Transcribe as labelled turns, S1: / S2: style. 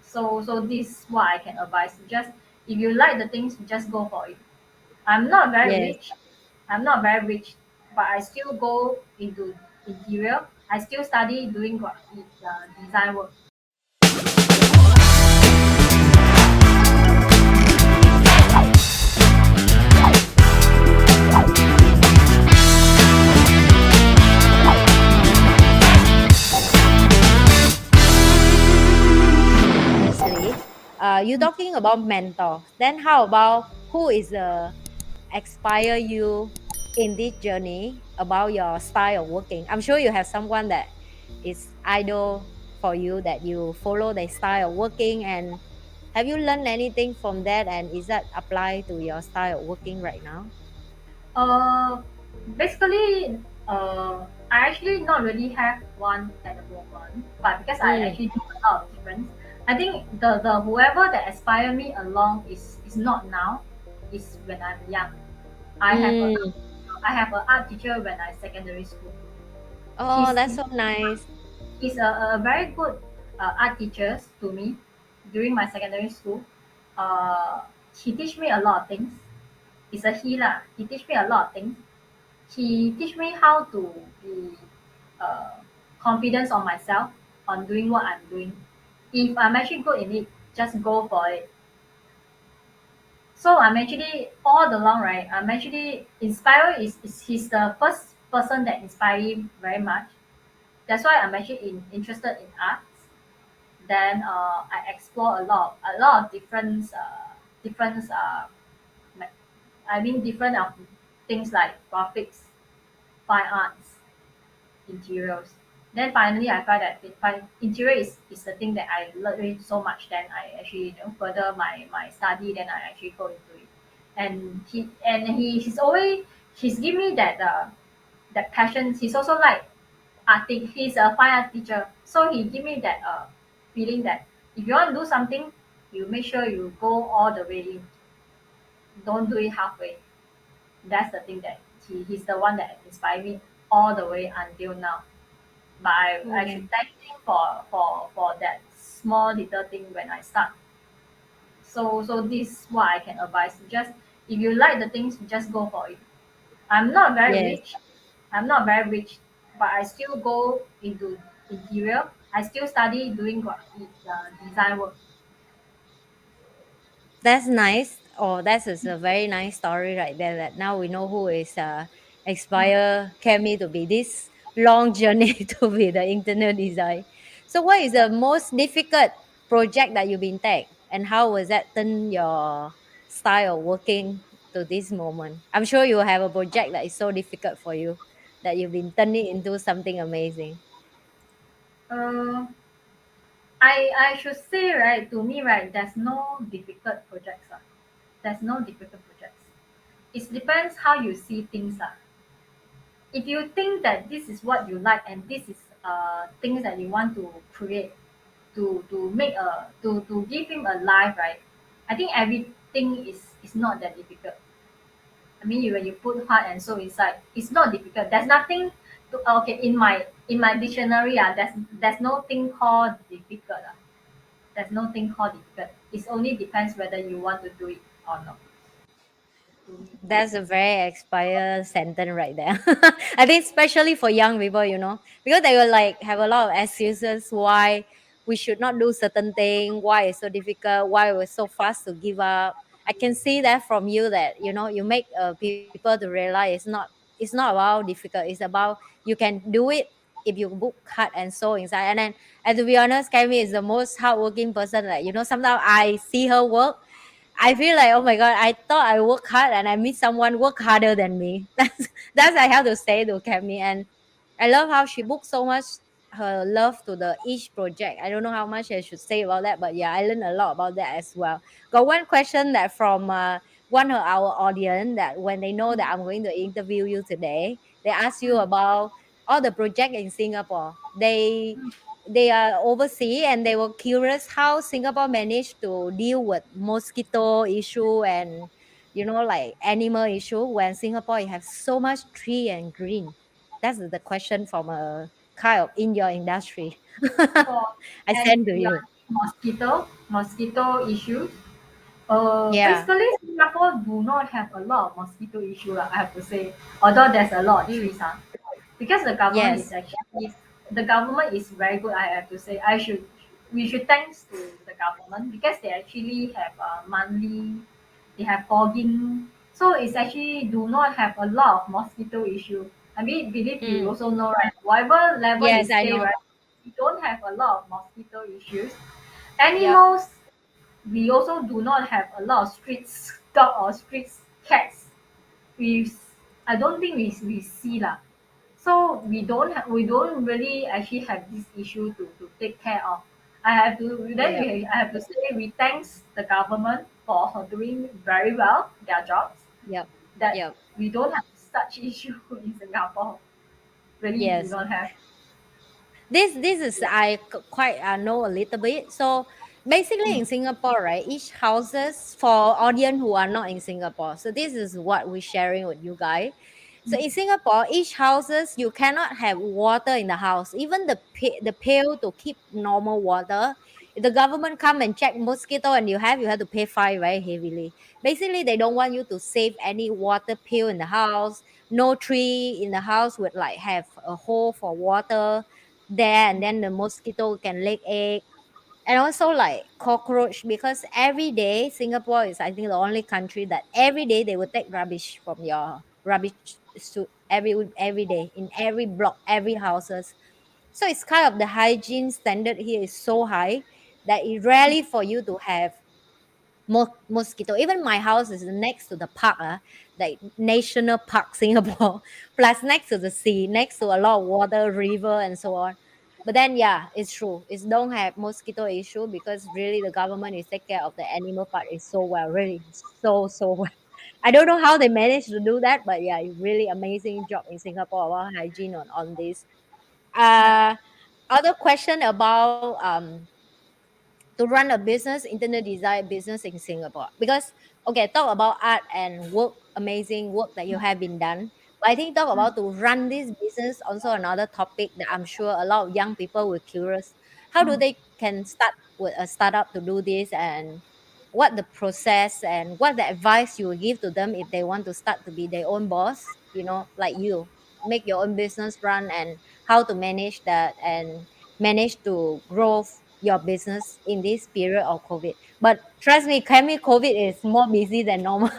S1: So this is what I can advise. Just if you like the things, just go for it. I'm not very
S2: Yes.
S1: rich. I'm not very rich, but I still go into interior. I still study doing design work.
S2: Nicely. You talking about mentor. Then how about who is inspire you in this journey about your style of working? I'm sure you have someone that is idol for you that you follow their style of working, and have you learned anything from that, and is that apply to your style of working right now?
S1: Uh, Basically, I actually not really have one at the moment, but because I
S2: Mm.
S1: actually do a lot of different, I think the whoever that inspire me along is not now, is when I'm young. I have a
S2: Mm.
S1: I have an art teacher when I secondary school.
S2: Oh,
S1: He's
S2: that's so nice.
S1: he's a very good art teacher to me during my secondary school. Uh, he teach me a lot of things. It's a he lah. He teach me a lot of things. He teach me how to be uh, confidence on myself on doing what I'm doing. If I'm actually good in it, just go for it. So I'm actually all along, right? I'm actually inspired. Is he's the first person that inspired me very much. That's why I'm actually interested in arts. Then I explore a lot of different ma- I mean different of things like graphics, fine arts, interiors. Then finally, I find that interior is the thing that I love it so much. Then I actually further my study. Then I actually go into it. He's always he's give me that passion. He's also like he's a fine art teacher, so he give me that feeling that if you want to do something, you make sure you go all the way in. Don't do it halfway. That's the thing that he's the one that inspired me all the way until now. But I
S2: Mm.
S1: should thank him for that small little thing when I start. So this is what I can advise. Just if you like the things, just go for it. I'm not very
S2: Yes.
S1: rich. I'm not very rich, but I still go into interior. I still study doing design work.
S2: That's nice. Oh, that is a very nice story right there. That now we know who is inspire Cammy to be this long journey to be the internet design. So, what is
S1: Yeah.
S2: the most difficult project that you've been take, and how was that turn your style of working to this moment? I'm sure you have a project that is so difficult for you that you've been turning into something amazing.
S1: Uh, I should say right to me right. There's no difficult projects. There's no difficult projects. It depends how you see things. If you think that this is what you like and this is things that you want to create to make to give him a life, right? I think everything is not that difficult. I mean, when you put heart and soul inside, it's not difficult. There's nothing to, okay, in my dictionary, there's no thing called difficult. There's no thing called difficult. It only depends whether you want to do it or not. To me.
S2: That's a very expired sentence right there. I think especially for young people, because they will like have a lot of excuses why we should not do certain thing, why it's so difficult, why we're so fast to give up. I can see that from you that you make people to realize it's not about difficult. It's about you can do it if you book heart and soul inside. And to be honest, Kami is the most hardworking person. Like sometimes I see her work. I feel like, oh my god, I thought I work hard and I meet someone work harder than me. That's I have to say to Cammy. And I love how she booked so much her love to the each project. I don't know how much I should say about that, but yeah, I learned a lot about that as well. Got one question that from one of our audience that when they know that I'm going to interview you today, they ask you about all the project in Singapore. They are overseas and they were curious how Singapore managed to deal with mosquito issue and like animal issue when Singapore you have so much tree and green. That's the question from a kind of in your industry.
S1: For
S2: I
S1: and
S2: send to
S1: yeah,
S2: you.
S1: mosquito issues.
S2: Yeah.
S1: Basically, Singapore do not have a lot of mosquito issue, I have to say. Although there's a lot of
S2: Mm.
S1: trees, because
S2: Yes.
S1: the government is very good. I have to say, we should thanks to the government because they actually have monthly, they have fogging, so it's actually do not have a lot of mosquito issue. I mean, believe you
S2: Mm.
S1: also know, right? Whatever level you
S2: Yes, I
S1: stay,
S2: know.
S1: right, you don't have a lot of mosquito issues.
S2: Yep.
S1: Animals, we also do not have a lot of streets dog or streets cats. We I don't think we see lah. So we don't really actually have this issue to take care of.
S2: Yep.
S1: I have to say we thanks the government for doing very well their jobs,
S2: Yep.
S1: that
S2: Yep.
S1: we don't have such issue in Singapore. Really do
S2: Yes.
S1: not have.
S2: This is quite know a little bit. So basically in
S1: Mm,
S2: Singapore, right, each houses for audience who are not in Singapore. So this is what we're sharing with you guys. So in
S1: mm,
S2: Singapore, each houses you cannot have water in the house. Even the pail to keep normal water. If the government come and check mosquito and you have to pay fine very heavily. Basically, they don't want you to save any water pail in the house. No tree in the house would like have a hole for water there, and then the mosquito can lay egg. And also like cockroach, because every day Singapore is, I think, the only country that every day they will take rubbish from your rubbish to every day in every block, every houses. So it's kind of the hygiene standard here is so high that it rarely for you to have mosquito. Even my house is next to the park, like National Park Singapore, plus next to the sea, next to a lot of water, river, and so on. But then, yeah, it's true. It's don't have mosquito issue because really the government is take care of the animal part is so well, really so well. I don't know how they manage to do that, but yeah, it's really amazing job in Singapore about hygiene on this.
S1: yeah.
S2: Uh, Other question about to run a business, internet design business in Singapore? Because okay, talk about art and work, amazing work that you have been done. But I think talk about to run this business also another topic that I'm sure a lot of young people will curious. How do
S1: Mm.
S2: they can start with a startup to do this, and what the process and what the advice you will give to them if they want to start to be their own boss, like you make your own business run, and how to manage that and manage to grow your business in this period of COVID. But trust me, Cammy, COVID is more busy than normal.